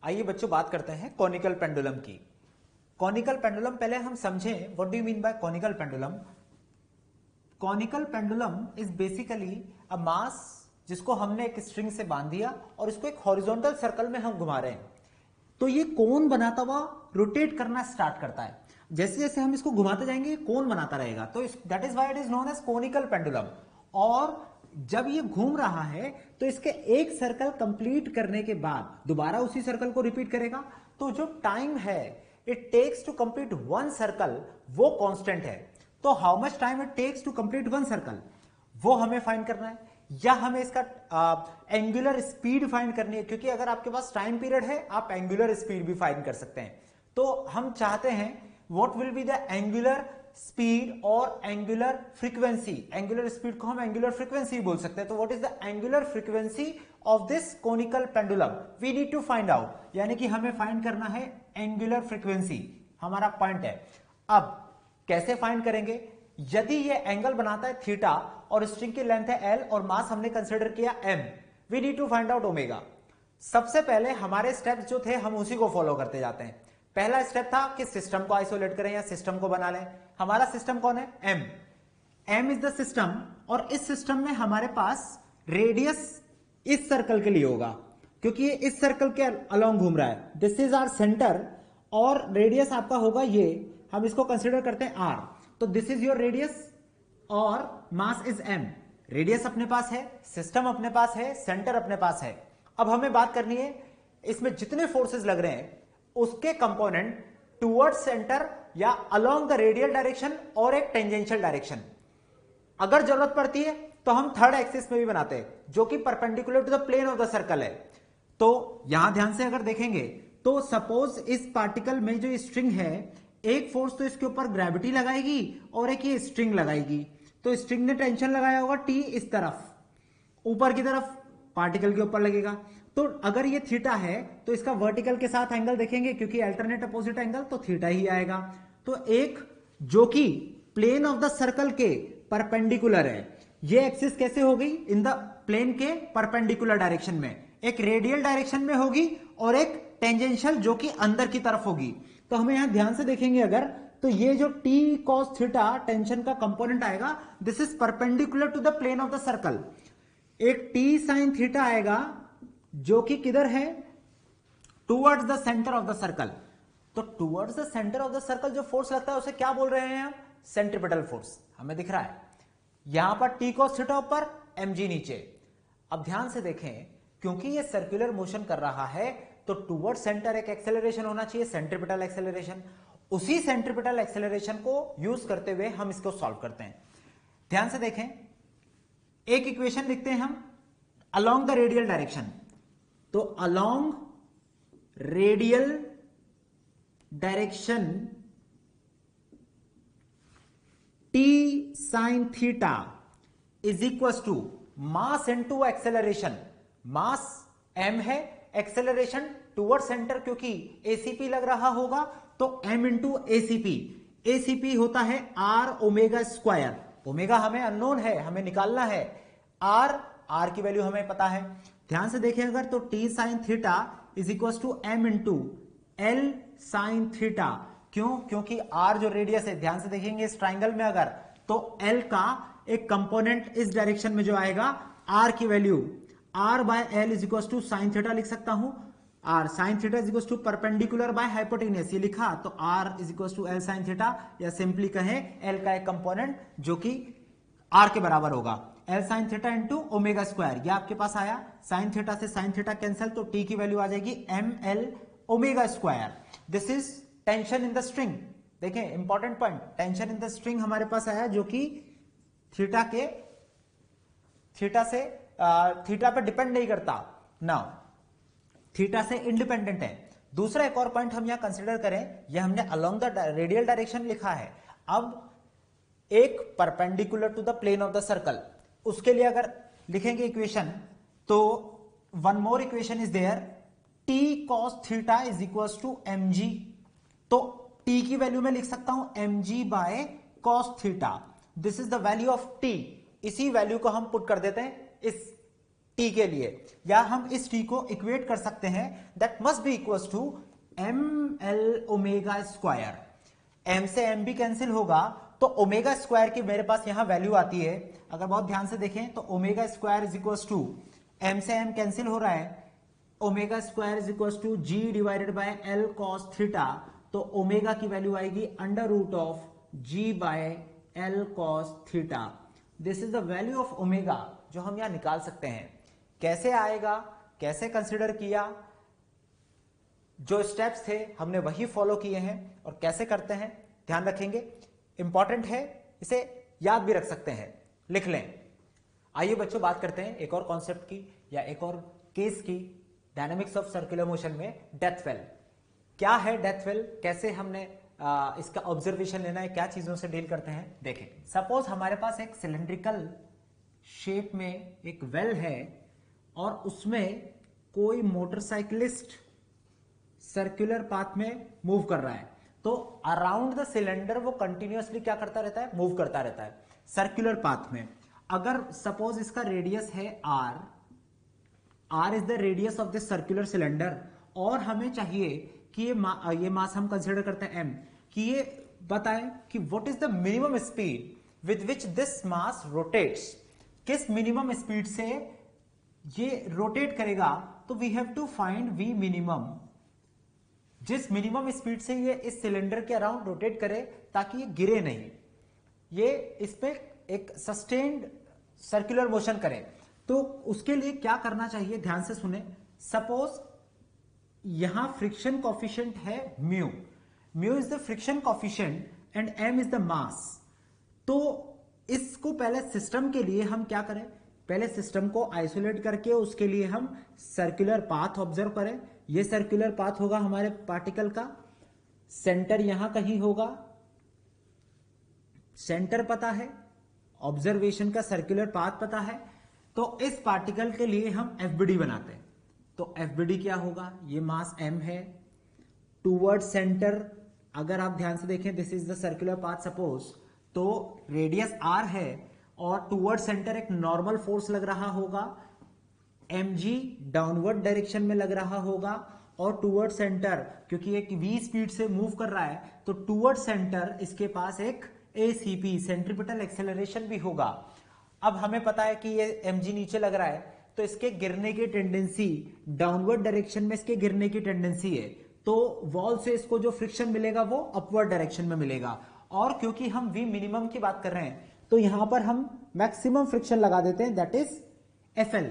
आइए बच्चों बात करते हैं कॉनिकल पेंडुलम की। कॉनिकल पेंडुलम पहले हम समझें what do you mean by conical pendulum. Conical pendulum is basically a mass जिसको हमने एक स्ट्रिंग से बांध दिया और इसको एक हॉरिजॉन्टल सर्कल में हम घुमा रहे हैं, तो ये कोन बनाता हुआ रोटेट करना स्टार्ट करता है। जैसे जैसे हम इसको घुमाते जाएंगे कोन बनाता रहेगा, तो that is why it is known as conical pendulum. और जब ये घूम रहा है तो इसके एक सर्कल कंप्लीट करने के बाद दोबारा उसी सर्कल को रिपीट करेगा, तो जो टाइम है it takes to complete one circle वो कांस्टेंट है। तो how much time it takes to complete one circle वो हमें फाइंड करना है, या हमें इसका एंगुलर स्पीड फाइंड करनी है, क्योंकि अगर आपके पास टाइम पीरियड है आप एंगुलर स्पीड भी फाइंड कर सकते हैं। तो हम चाहते हैं what will be the angular speed और एंगुलर फ्रीक्वेंसी। एंगुलर स्पीड को हम एंगुलर फ्रीक्वेंसी बोल सकते हैं। तो what is the angular frequency of this conical pendulum we need to find out, यानी कि हमें फाइंड करना है एंगुलर फ्रीक्वेंसी, हमारा पॉइंट है। अब कैसे फाइंड करेंगे? यदि ये एंगल बनाता है थीटा और स्ट्रिंग की लेंथ है एल और मास हमने कंसीडर किया M, we need to find out omega. सबसे पहले हमारे स्टेप्स जो थे हम उसी को फॉलो करते जाते हैं। पहला स्टेप था कि सिस्टम को आइसोलेट करें या सिस्टम को बना लें। हमारा सिस्टम कौन है? M. M is the system, और इस सिस्टम में हमारे पास रेडियस इस सर्कल के लिए होगा, क्योंकि ये इस सर्कल के अलोंग घूम रहा है। दिस इज आवर सेंटर और रेडियस आपका होगा ये, हम इसको कंसिडर करते हैं आर। तो दिस इज योर रेडियस और मास इज एम। रेडियस अपने पास है, सिस्टम अपने पास है, सेंटर अपने पास है। अब हमें बात करनी है इसमें जितने फोर्सेस लग रहे हैं उसके कंपोनेंट टुवर्ड्स सेंटर या अलोंग द रेडियल डायरेक्शन और एक टेंजेंशियल डायरेक्शन। अगर जरूरत पड़ती है तो हम थर्ड एक्सिस में भी बनाते हैं जो कि perpendicular to the plane of the circle है। तो यहां ध्यान से अगर देखेंगे तो सपोज इस पार्टिकल में जो स्ट्रिंग है, एक फोर्स तो इसके ऊपर ग्रेविटी लगाएगी और एक ये स्ट्रिंग लगाएगी। तो स्ट्रिंग ने टेंशन लगाया होगा टी इस तरफ, ऊपर की तरफ पार्टिकल के ऊपर लगेगा। तो अगर ये थीटा है तो इसका वर्टिकल के साथ एंगल देखेंगे, क्योंकि अल्टरनेट अपोजिट एंगल तो थीटा ही आएगा। तो एक जो कि प्लेन ऑफ द सर्कल के परपेंडिकुलर है, ये एक्सिस कैसे होगी? इन द प्लेन के परपेंडिकुलर डायरेक्शन में, एक रेडियल डायरेक्शन में होगी और एक टेंजेंशियल जो कि अंदर की तरफ होगी। तो हमें यहां ध्यान से देखेंगे अगर, तो ये जो टी कॉस थीटा टेंशन का कंपोनेंट आएगा, this is perpendicular to the plane of the circle. एक टी साइन थीटा आएगा जो कि किधर है? Towards the centre of the circle. तो towards the centre of the circle जो फोर्स लगता है उसे क्या बोल रहे हैं हम? Centripetal force. हमें दिख रहा है यहां पर टी कॉस थीटा ऊपर, mg नीचे। अब ध्यान से देखें, क्योंकि ये सर्कुलर मोशन कर रहा है तो टुवर्ड सेंटर एक एक्सेलरेशन होना चाहिए, सेंट्रीपिटल एक्सेलरेशन। उसी सेंट्रीपिटल एक्सेलरेशन को यूज करते हुए हम इसको सॉल्व करते हैं। ध्यान से देखें, एक इक्वेशन लिखते हैं हम अलोंग द रेडियल डायरेक्शन। तो along radial direction T sine theta is equal to mass into acceleration. Mass m है, एक्सेलरेशन टुवर्ड सेंटर क्योंकि एसीपी लग रहा होगा तो m इंटू एसीपी। एसीपी होता है आर ओमेगा स्क्वायर। ओमेगा हमें अननोन है, हमें निकालना है। आर की वैल्यू हमें पता है। ध्यान से देखें अगर, तो T sine theta is equal to M into L sine theta. क्यों? क्योंकि आर जो रेडियस है, ध्यान से देखेंगे इस ट्राइंगल में अगर, तो एल का एक कंपोनेंट इस डायरेक्शन में जो आएगा, आर की value R by L is equal to sine theta लिख सकता हूं। R sine theta is equal to perpendicular by hypotenuse, ये लिखा तो R is equal to L sine theta, या सिंपली कहें एल का एक कंपोनेंट जो कि आर के बराबर होगा, L sine theta into omega square. ये आपके पास आया, साइन थीटा से साइन थीटा कैंसिल, तो टी की वैल्यू आ जाएगी M l omega square. This is tension in the string. देखें important point, tension in the string हमारे पास आया जो कि थीटा पे डिपेंड नहीं करता ना, थीटा से इंडिपेंडेंट है। दूसरा एक और पॉइंट हम यहां कंसीडर करें, यह हमने अलोंग द रेडियल डायरेक्शन लिखा है। अब एक perpendicular to the plane of the circle, उसके लिए अगर लिखेंगे इक्वेशन, तो one more equation is there, T cos theta is equal to M G. तो टी की वैल्यू में लिख सकता हूं M G by cos theta. This is the value of T. इसी वैल्यू को हम पुट कर देते हैं इस टी के लिए, या हम इस टी को इक्वेट कर सकते हैं that must be equal to ml omega square. m से m भी कैंसिल होगा तो ओमेगा स्क्वायर की मेरे पास यहां वैल्यू आती है। अगर बहुत ध्यान से देखें तो omega square is equal to m से m कैंसिल हो रहा है, omega square is equal to g divided by l cos theta, तो ओमेगा की वैल्यू आएगी under root of g by l cos theta. This is the value of omega जो हम यहां निकाल सकते हैं। कैसे आएगा, कैसे कंसिडर किया, जो स्टेप्स थे हमने वही फॉलो किए हैं, और कैसे करते हैं ध्यान रखेंगे, इंपॉर्टेंट है, इसे याद भी रख सकते हैं, लिख लें। आइए बच्चों बात करते हैं एक और कॉन्सेप्ट की या एक और केस की डायनामिक्स ऑफ सर्कुलर मोशन में, डेथ वेल। क्या है डेथ वेल, कैसे हमने इसका ऑब्जर्वेशन लेना है, क्या चीजों से डील करते हैं, देखें। सपोज हमारे पास एक सिलेंड्रिकल शेप में एक वेल है और उसमें कोई मोटरसाइकिलिस्ट सर्कुलर पाथ में मूव कर रहा है, तो अराउंड द सिलेंडर वो कंटिन्यूअसली क्या करता रहता है, मूव करता रहता है सर्कुलर पाथ में। अगर सपोज इसका रेडियस है r is the radius of this circular cylinder, और हमें चाहिए कि ये मास हम कंसिडर करते हैं m, कि ये बताएं कि what is the minimum speed with which this mass rotates, किस मिनिमम स्पीड से ये रोटेट करेगा। तो we have to find v minimum, जिस मिनिमम स्पीड से ये इस सिलेंडर के अराउंड रोटेट करे ताकि ये गिरे नहीं, ये इस पे एक सस्टेन्ड सर्कुलर मोशन करे। तो उसके लिए क्या करना चाहिए, ध्यान से सुने। सपोज यहां फ्रिक्शन कॉफिशिएंट है mu is the friction coefficient and m is the mass. तो इसको पहले सिस्टम के लिए हम क्या करें, पहले सिस्टम को आइसोलेट करके उसके लिए हम सर्कुलर पाथ ऑब्जर्व करें। ये सर्कुलर पाथ होगा हमारे पार्टिकल का, सेंटर यहां कहीं होगा, सेंटर पता है, ऑब्जर्वेशन का सर्कुलर पाथ पता है, तो इस पार्टिकल के लिए हम एफबीडी बनाते हैं। तो एफबीडी क्या होगा, ये मास m है, टूवर्ड सेंटर अगर आप ध्यान से देखें this is the circular path suppose, तो रेडियस r है और टूवर्ड सेंटर एक नॉर्मल फोर्स लग रहा होगा, mg डाउनवर्ड डायरेक्शन में लग रहा होगा, और टूवर्ड सेंटर क्योंकि एक v स्पीड से मूव कर रहा है तो टूवर्ड सेंटर इसके पास एक ACP सेंट्रीपिटल एक्सेलरेशन भी होगा। अब हमें पता है कि ये mg नीचे लग रहा है तो इसके गिरने की टेंडेंसी डाउनवर्ड डायरेक्शन में, इसके गिरने की टेंडेंसी है, तो वॉल से इसको जो फ्रिक्शन मिलेगा वो अपवर्ड डायरेक्शन में मिलेगा। और क्योंकि हम v मिनिमम की बात कर रहे हैं तो यहां पर हम मैक्सिमम फ्रिक्शन लगा देते हैं, that is FL,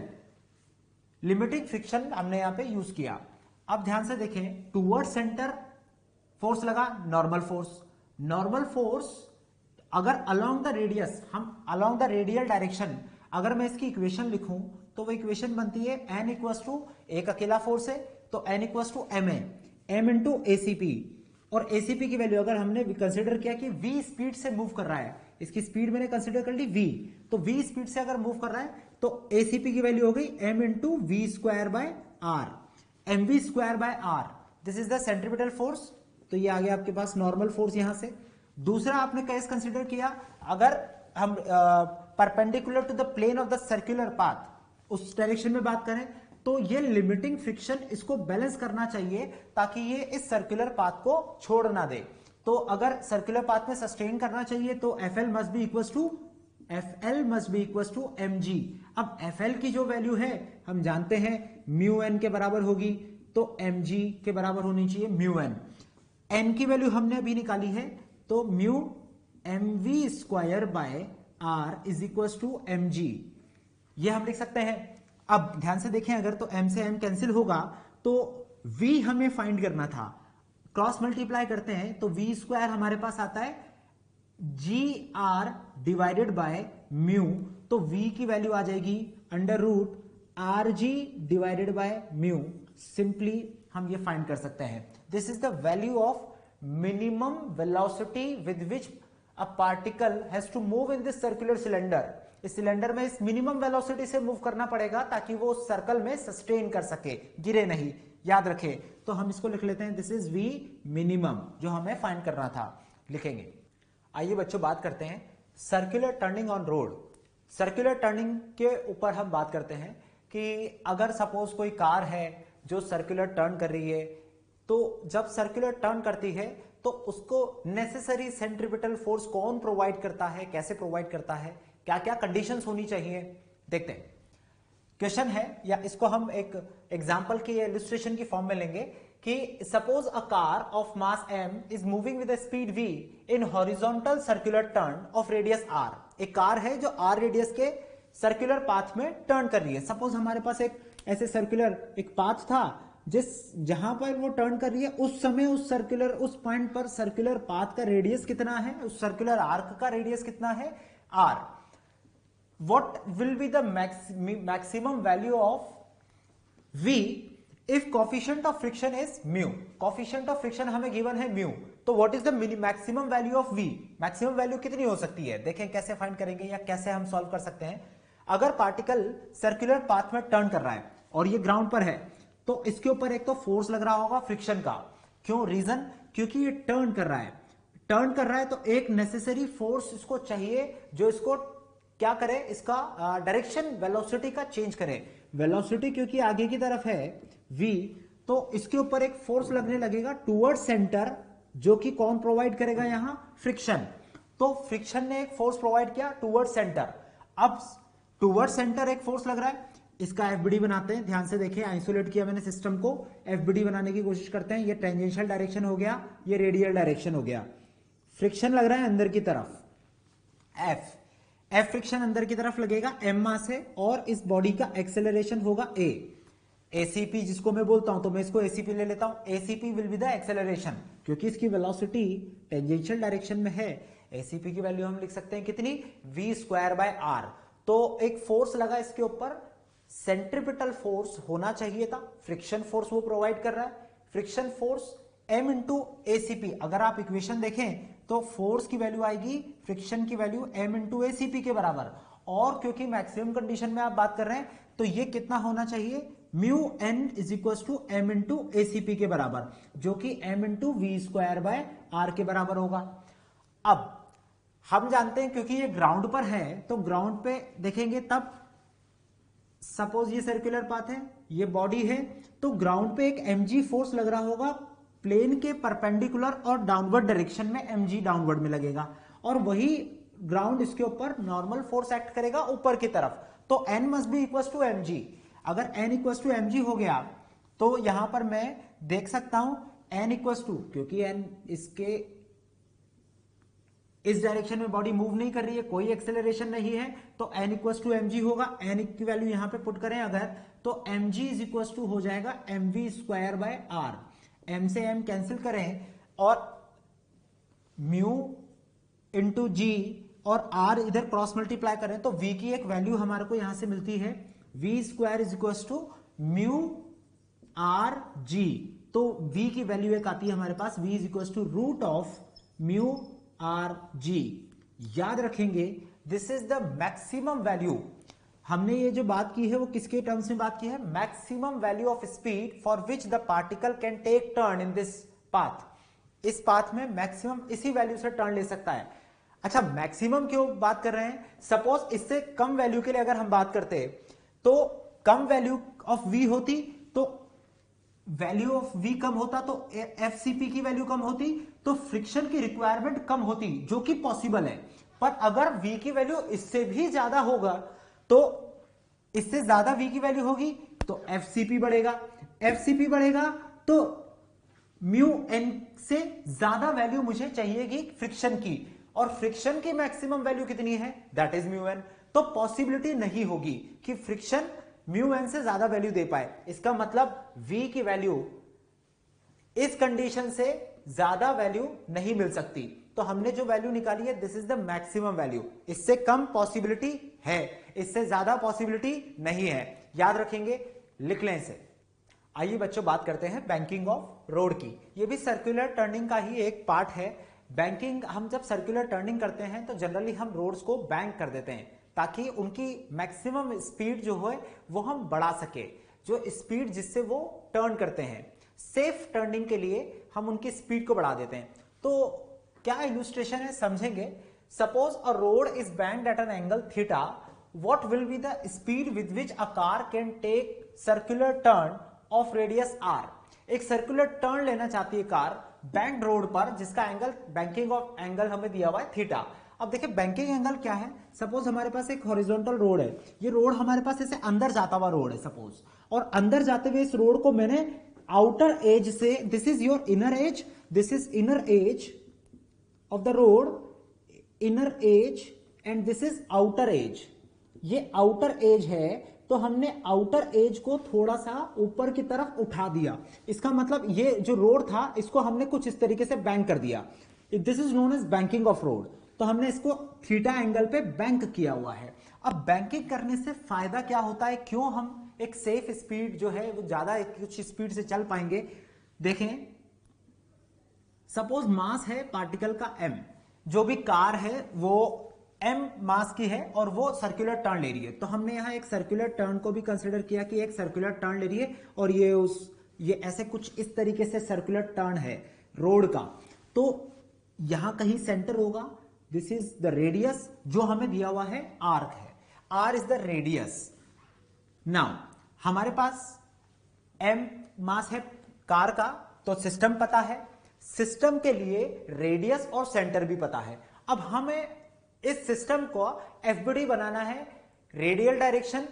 limiting friction हमने यहां पे यूज किया। अब ध्यान से देखें, टूवर्ड सेंटर फोर्स लगा, नॉर्मल फोर्स अगर अलोंग द रेडियस, हम अलोंग द रेडियल डायरेक्शन अगर मैं इसकी इक्वेशन लिखूं तो वो इक्वेशन बनती है n इक्वल्स टू, एक अकेला फोर्स है तो n equals to m into ACP, और ACP की वैल्यू अगर हमने कंसिडर किया कि v स्पीड से मूव कर रहा है, इसकी स्पीड मैंने कंसिडर कर ली v, तो v स्पीड से अगर मूव कर रहा है तो ACP की वैल्यू हो गई m into V square by R, mv square by R, this is the centripetal force. तो ये आ गया आपके पास नॉर्मल फोर्स यहां से। दूसरा आपने केस कंसिडर किया, अगर हम perpendicular to the plane of the circular path उस डायरेक्शन में बात करें तो ये लिमिटिंग फ्रिक्शन इसको बैलेंस करना चाहिए ताकि ये इस सर्कुलर पाथ को छोड़ ना दे। तो अगर सर्कुलर पाथ में सस्टेन करना चाहिए तो FL must be equals to mg। अब FL की जो वैल्यू है हम जानते हैं म्यू n के बराबर होगी, तो mg के बराबर होनी चाहिए म्यू n। n की वैल्यू हमने अभी निकाली है, तो mu mv square by r is equals to mg, ये हम लिख सकते हैं। अब ध्यान से देखें, अगर तो m से m कैंसिल होगा तो v हमें फाइंड करना था, क्रॉस मल्टीप्लाई करते हैं तो v स्क्वायर हमारे पास आता है gr डिवाइडेड बाय म्यू, तो v की वैल्यू आ जाएगी under root rg divided by mu. Simply हम ये फाइंड कर सकते हैं, this is the value of minimum velocity with which a particle has to move in this circular cylinder. इस सिलेंडर में इस मिनिमम वेलोसिटी से मूव करना पड़ेगा ताकि वो उस सर्कल में सस्टेन कर सके, गिरे नहीं, याद रखें। तो हम इसको लिख लेते हैं, दिस इज v मिनिमम जो हमें फाइंड करना था, लिखेंगे। आइए बच्चों बात करते हैं circular turning on road. Circular turning के ऊपर हम बात करते हैं। कि अगर सपोज कोई कार है जो सर्कुलर टर्न कर रही है, तो जब सर्कुलर टर्न करती है तो उसको नेसेसरी सेंट्रीपिटल फोर्स कौन प्रोवाइड करता है, कैसे प्रोवाइड करता है, क्या क्या कंडीशंस होनी चाहिए, देखते हैं। क्वेश्चन है, या इसको हम एक एग्जांपल की इलस्ट्रेशन की फॉर्म में लेंगे कि suppose a car of mass m is moving with speed v in horizontal circular turn off radius r। एक कार है जो r रेडियस के सर्कुलर पाथ में टर्न कर रही है। सपोज हमारे पास एक ऐसे सर्कुलर एक पाथ था जहां पर वो टर्न कर रही है, उस समय उस पॉइंट पर सर्कुलर पाथ का रेडियस कितना है, उस सर्कुलर आर्क का रेडियस कितना है, r। What will be the maximum value of v if coefficient of friction is mu? Coefficient of friction हमें given है mu, तो what is the maximum value of v? Maximum value कितनी हो सकती है, देखें कैसे फाइंड करेंगे या कैसे हम सॉल्व कर सकते हैं। अगर पार्टिकल सर्कुलर पाथ में टर्न कर रहा है और ये ग्राउंड पर है, तो इसके ऊपर एक तो फोर्स लग रहा होगा फ्रिक्शन का। क्यों? रीजन, क्योंकि ये टर्न कर रहा है तो एक नेसेसरी फोर्स इसको चाहिए जो इसको क्या करे, इसका डायरेक्शन वेलोसिटी का चेंज करे। वेलोसिटी क्योंकि आगे की तरफ है v, तो इसके ऊपर एक फोर्स लगने लगेगा टुवर्ड सेंटर, जो कि कौन प्रोवाइड करेगा, यहां फ्रिक्शन। तो फ्रिक्शन ने एक फोर्स प्रोवाइड किया टुवर्ड सेंटर। अब टुवर्ड सेंटर एक फोर्स लग रहा है, इसका एफबीडी बनाते हैं, ध्यान से देखें, आइसोलेट किया मैंने सिस्टम को, एफबीडी बनाने की कोशिश करते हैं। ये टेंजेंशियल डायरेक्शन हो गया, ये रेडियल डायरेक्शन हो गया। फ्रिक्शन लग रहा है अंदर की तरफ, एफ फ्रिक्शन अंदर की तरफ लगेगा m मास है, और इस बॉडी का एक्सेलरेशन होगा a। ACP जिसको मैं बोलता हूं, तो मैं इसको ACP ले लेता हूं। ACP will be the acceleration, क्योंकि इसकी वेलोसिटी टेंजेंशियल डायरेक्शन में है। ACP की वैल्यू हम लिख सकते हैं कितनी, v²/r। तो एक फोर्स लगा इसके ऊपर, सेंट्रीपिटल फोर्स होना चाहिए था, फ्रिक्शन फोर्स वो प्रोवाइड कर रहा है। Friction force m into ACP, अगर आप इक्वेशन देखें तो फोर्स की वैल्यू आएगी, फ्रिक्शन की वैल्यू m इंटू ACP के बराबर। और क्योंकि मैक्सिमम कंडीशन में आप बात कर रहे हैं, तो ये कितना होना चाहिए, mu n is equal to m into ACP के बराबर, जो कि m इंटू v²/r के बराबर होगा। अब हम जानते हैं क्योंकि ये ग्राउंड पर है, तो ग्राउंड पे देखेंगे तब सपोज ये सर्कुलर पाथ है, ये बॉडी है, तो ग्राउंड पे एक mg फोर्स लग रहा होगा प्लेन के परपेंडिकुलर और डाउनवर्ड डायरेक्शन में mg डाउनवर्ड में लगेगा, और वही ग्राउंड इसके ऊपर नॉर्मल फोर्स एक्ट करेगा ऊपर की तरफ। तो n must be equal to mg। अगर n इक्वल टू mg हो गया, तो यहां पर मैं देख सकता हूं n इक्वल टू, क्योंकि n इसके इस डायरेक्शन में बॉडी मूव नहीं कर रही है, कोई एक्सेलरेशन नहीं है, तो n इक्वल टू mg होगा। n की वैल्यू यहां पे पुट करें अगर, तो mg इज इक्वल टू हो जाएगा mv²/r। m से m कैंसिल करें और म्यू इंटू जी और r इधर क्रॉस मल्टीप्लाई करें, तो v की एक वैल्यू हमारे को यहां से मिलती है, v² is equal to mu r g। तो v की वैल्यू एक आती है हमारे पास, v is equal to root of mu r g। याद रखेंगे this is the maximum value. हमने ये जो बात की है वो किसके टर्म्स में बात की है, maximum value of speed for which the particle can take turn in this path. इस पाथ में मैक्सिमम इसी वैल्यू से टर्न ले सकता है। अच्छा, मैक्सिमम क्यों बात कर रहे हैं, सपोज इससे कम वैल्यू के लिए अगर हम बात करते, तो कम वैल्यू ऑफ v होती, तो वैल्यू ऑफ v कम होता, तो FCP की वैल्यू कम होती, तो फ्रिक्शन की रिक्वायरमेंट कम होती, जो कि पॉसिबल है। पर अगर v की वैल्यू इससे भी ज्यादा होगा, तो इससे ज्यादा v की वैल्यू होगी तो FCP बढ़ेगा, FCP बढ़ेगा तो म्यू n से ज्यादा वैल्यू मुझे चाहिएगी फ्रिक्शन की, और फ्रिक्शन की मैक्सिमम वैल्यू कितनी है, दैट इज म्यू n। तो पॉसिबिलिटी नहीं होगी कि फ्रिक्शन म्यू n से ज्यादा वैल्यू दे पाए। इसका मतलब v की वैल्यू इस कंडीशन से ज्यादा वैल्यू नहीं मिल सकती। तो हमने जो वैल्यू निकाली है, this is the maximum value. इससे कम पॉसिबिलिटी है, इससे ज्यादा पॉसिबिलिटी नहीं है। याद रखेंगे, लिख लें इसे। आइए बच्चों बात करते हैं बैंकिंग ऑफ रोड की। ये भी सर्कुलर टर्निंग का ही एक पार्ट है। बैंकिंग, हम जब सर्कुलर टर्निंग करते हैं तो जनरली हम रोड्स को बैंक कर देते हैं, ताकि उनकी मैक्सिमम स्पीड जो है वो हम बढ़ा सके, जो स्पीड जिससे वो टर्न करते हैं। सेफ टर्निंग के लिए हम उनकी स्पीड को बढ़ा देते हैं। तो क्या इलस्ट्रेशन है, समझेंगे। Suppose a road is banked eight an angle theta what will be the speed with which a car can take circular turn of radius r। एक सर्कुलर टर्न लेना चाहती है कार बैंक्ड रोड पर, जिसका angle, banking of angle हमें दिया हुआ है थीटा। अब देखिए बैंकिंग एंगल क्या है, सपोज हमारे पास एक हॉरिजॉन्टल रोड है, ये रोड हमारे पास ऐसे अंदर जाता हुआ रोड है सपोज, और अंदर जाते हुए इस रोड को मैंने आउटर एज से, this is your inner as, this is inner as of the road, inner as, and this is outer as. ये आउटर एज है, तो हमने आउटर एज को थोड़ा सा ऊपर की तरफ उठा दिया। इसका मतलब ये जो रोड था इसको हमने कुछ इस तरीके से बैंक कर दिया। This is known as banking of road. तो हमने इसको थीटा एंगल पे बैंक किया हुआ है। अब बैंकिंग करने से फायदा क्या होता है, क्यों हम एक सेफ स्पीड जो है वो ज्यादा कुछ स्पीड से चल पाएंगे। देखें सपोज मास है पार्टिकल का m, जो भी कार है वो m मास की है और वो सर्कुलर टर्न ले रही है। तो हमने यहां एक सर्कुलर टर्न को भी कंसीडर किया कि एक सर्कुलर टर्न ले रही है और ये ऐसे कुछ इस तरीके से सर्कुलर टर्न है रोड का। तो यहां कहीं सेंटर होगा, दिस इज द रेडियस जो हमें दिया हुआ है आर्क है, r is the radius. Now हमारे पास m मास है कार का, तो सिस्टम पता है, सिस्टम के लिए रेडियस और सेंटर भी पता है। अब हमें इस सिस्टम को एफबीडी बनाना है, रेडियल डायरेक्शन,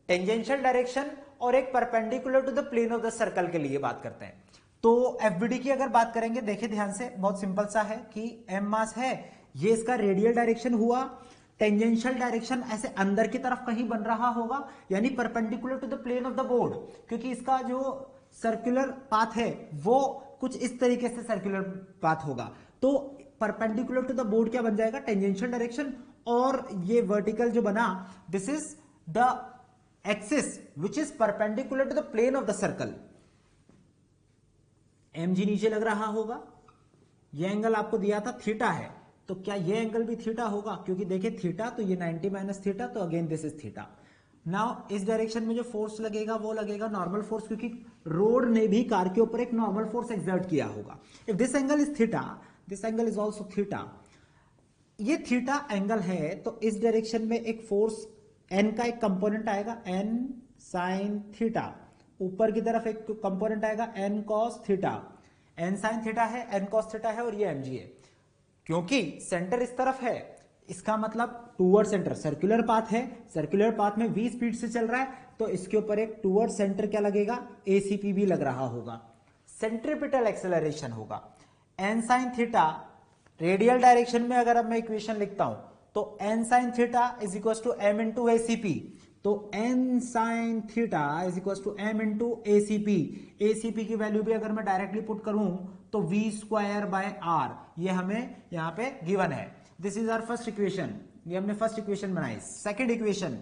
टेंजेंशियल डायरेक्शन और एक perpendicular to the plane of the circle के लिए बात करते हैं। तो एफबीडी की अगर बात करेंगे, देखिए ध्यान से, बहुत सिंपल सा है कि m मास है, ये इसका रेडियल डायरेक्शन हुआ, टेंजेंशियल डायरेक्शन ऐसे अंदर की तरफ कहीं बन रहा होगा, यानी perpendicular to the plane of the board, क्योंकि इसका जो सर्कुलर पाथ है वो कुछ इस तरीके से सर्कुलर पाथ होगा। तो परपेंडिकुलर टू द बोर्ड क्या बन जाएगा, टेंजेंशियल डायरेक्शन, और ये वर्टिकल जो बना, this is the axis which is perpendicular to the plane of the circle. mg नीचे लग रहा होगा, ये एंगल आपको दिया था थीटा है, तो क्या ये एंगल भी थीटा होगा, क्योंकि देखिए थीटा, तो ये 90 माइनस थीटा, तो again this is theta. Now इस डायरेक्शन में जो फोर्स लगेगा वो लगेगा नॉर्मल फोर्स, क्योंकि रोड ने भी कार के ऊपर एक नॉर्मल फोर्स एक्सर्ट किया होगा। If this angle is theta, this angle is also theta, ये थीटा एंगल है, तो इस डायरेक्शन में एक फोर्स n का एक कंपोनेंट आएगा n साइन थीटा, ऊपर की तरफ एक कंपोनेंट आएगा n cos theta, n sine theta है, n कॉस थीटा है और ये mg है। क्योंकि सेंटर इस तरफ है, इसका मतलब टूवर्ड सेंटर, सर्कुलर पाथ है, सर्कुलर पाथ में v स्पीड से चल रहा है, तो इसके ऊपर एक टूवर्ड सेंटर क्या लगेगा, ACP भी लग रहा होगा, सेंट्रीपिटल एक्सेलरेशन होगा। n sine theta radial direction में अगर अब मैं इक्वेशन लिखता हूं, तो n sine theta is equal to m into ACP, तो n sine theta is equal to m into ACP। ACP की वैल्यू भी अगर मैं डायरेक्टली पुट करूं तो v स्क्वायर बाय r, ये हमें यहां पे गिवन है। This is our first equation, ये हमने फर्स्ट इक्वेशन बनाई। सेकंड इक्वेशन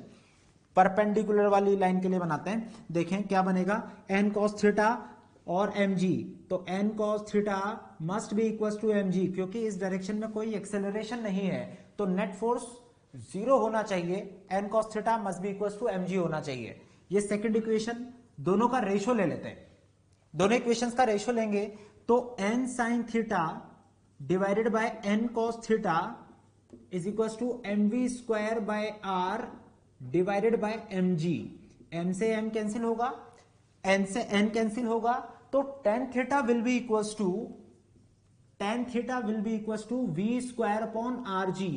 परपेंडिकुलर वाली लाइन के लिए बनाते हैं, देखें क्या बनेगा, n cos थीटा और mg, तो n cos theta must be equal to mg, क्योंकि इस डायरेक्शन में कोई एक्सेलरेशन नहीं है, तो नेट फोर्स जीरो होना चाहिए, n cos theta must be equal to mg होना चाहिए। ये सेकंड इक्वेशन, दोनों का रेशो ले लेते हैं, दोनों इक्वेशंस का रेशो लेंगे तो n sin theta divided by n cos theta is equal to mv square by r divided by mg। m से m कैंसिल होगा, n से n कैंसिल होगा, तो tan theta will be equal to v square upon rg,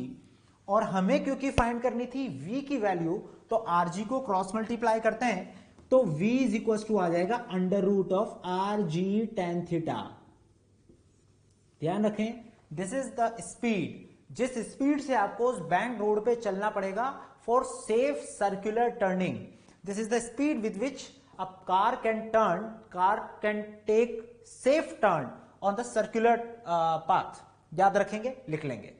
और हमें क्योंकि find करनी थी v की वैल्यू, तो rg को क्रॉस मल्टीप्लाई करते हैं, तो v इज इक्वल टू आ जाएगा under root of rg tan theta. ध्यान रखें, दिस इज द स्पीड, जिस स्पीड से आपको उस बैंक रोड पे चलना पड़ेगा for safe circular turning. This is the speed with which a car can take safe turn on the circular path. याद रखेंगे, लिख लेंगे।